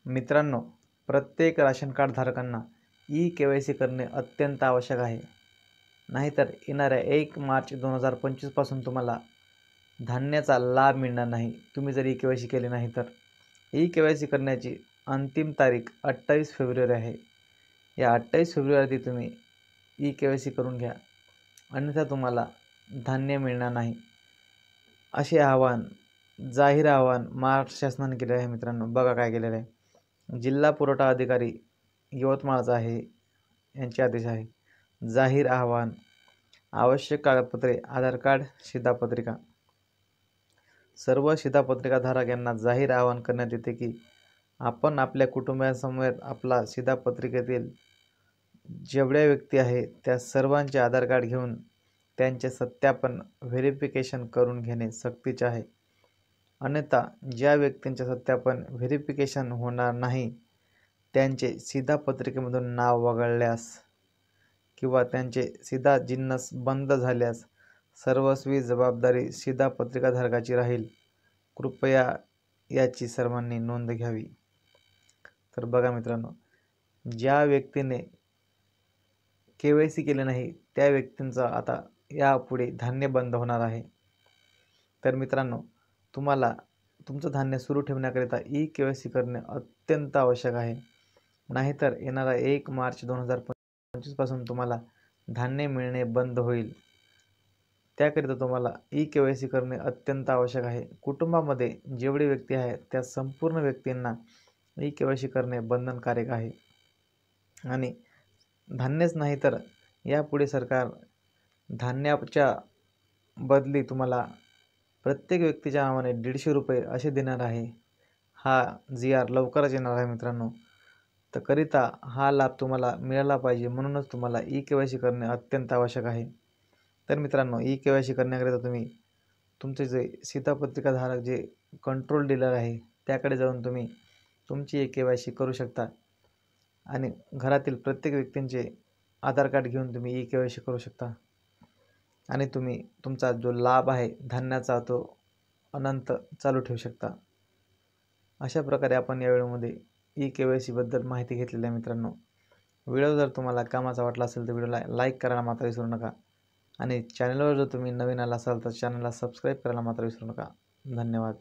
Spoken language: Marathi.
मित्रांनो, प्रत्येक राशन कार्ड धारकांना ई-के.वाय.सी करणे अत्यंत आवश्यक आहे. नाहीतर येणाऱ्या 1 मार्च 2025 पासून तुम्हाला धान्याचा लाभ मिळणार नाही. तुम्ही जर ई-के.वाय.सी केले नाही तर. ई-के.वाय.सी करण्याची अंतिम तारीख 28 फेब्रुवारी आहे. या 28 फेब्रुवारी तुम्ही ई-के.वाय.सी करून घ्या, अन्यथा तुम्हाला धान्य मिळणार नाही. असे जाहीर आवाहन महाराष्ट्र शासनाने केले आहे. मित्रांनो, बघा काय केलेलं आहे. जिल्हा पुरवठा अधिकारी यवतमाळचा आहे, यांचे आदेश आहे. जाहीर आवाहन: आवश्यक कागदपत्रे, आधार कार्ड, शिधापत्रिका. सर्व शिधापत्रिकाधारक यांना जाहीर आवाहन करण्यात येते की आपण आपल्या कुटुंबियांसमवेत आपला शिधापत्रिकेतील जेवढ्या व्यक्ती आहेत त्या सर्वांचे आधार कार्ड घेऊन त्यांचे सत्यापन व्हेरिफिकेशन करून घेणे सक्तीचे आहे. अन्यथा ज्या व्यक्तींचे सत्यापन व्हेरिफिकेशन होणार नाही, त्यांचे शिधापत्रिकेमधून नाव वगळल्यास किंवा त्यांचे शिधा जिन्नस बंद झाल्यास सर्वस्वी जबाबदारी शिधापत्रिकाधारकाची राहील. कृपया याची सर्वांनी नोंद घ्यावी. तर बघा मित्रांनो, ज्या व्यक्तीने के.वाय.सी केले नाही त्या व्यक्तींचा आता यापुढे धान्य बंद होणार आहे. तर मित्रांनो, तुम्हाला तुमचं धान्य सुरू ठेवण्याकरिता ई-के.वाय.सी करणे अत्यंत आवश्यक आहे. नाहीतर येणारा 1 मार्च 2025 पासून तुम्हाला धान्य मिळणे बंद होईल. त्याकरिता तुम्हाला ई-के.वाय.सी करणे अत्यंत आवश्यक आहे. कुटुंबामध्ये जेवढे व्यक्ती आहेत त्या संपूर्ण व्यक्तींना ई-के.वाय.सी करणे बंधनकारक आहे. आणि धान्यच नाही तर यापुढे सरकार धान्याच्या बदली तुम्हाला प्रत्येक व्यक्तीच्या नावाने 150 रुपये असे देणार आहे. हा जी.आर लवकरच येणार आहे मित्रांनो. तर करिता हा लाभ तुम्हाला मिळाला पाहिजे, म्हणूनच तुम्हाला ई-के.वाय.सी करणे अत्यंत आवश्यक आहे. तर मित्रांनो, ई-के.वाय.सी करण्याकरिता तुम्ही तुमचे जे शिधापत्रिकाधारक जे कंट्रोल डीलर आहे त्याकडे जाऊन तुम्ही तुमची ई-के.वाय.सी करू शकता. आणि घरातील प्रत्येक व्यक्तींचे आधार कार्ड घेऊन तुम्ही ई-के.वाय.सी करू शकता. आणि तुम्ही तुमचा जो लाभ आहे धान्याचा तो अनंत चालू ठेवू शकता. अशा प्रकारे आपण या व्हिडिओमध्ये ई-के.वाय.सी बद्दल माहिती घेतलेली आहे. मित्रांनो, व्हिडिओ जर तुम्हाला कामाचा वाटला असेल तर व्हिडिओला लाईक करायला मात्र विसरू नका. आणि चॅनलवर जर तुम्ही नवीन आला असाल तर चॅनलला सबस्क्राईब करायला मात्र विसरू नका. धन्यवाद.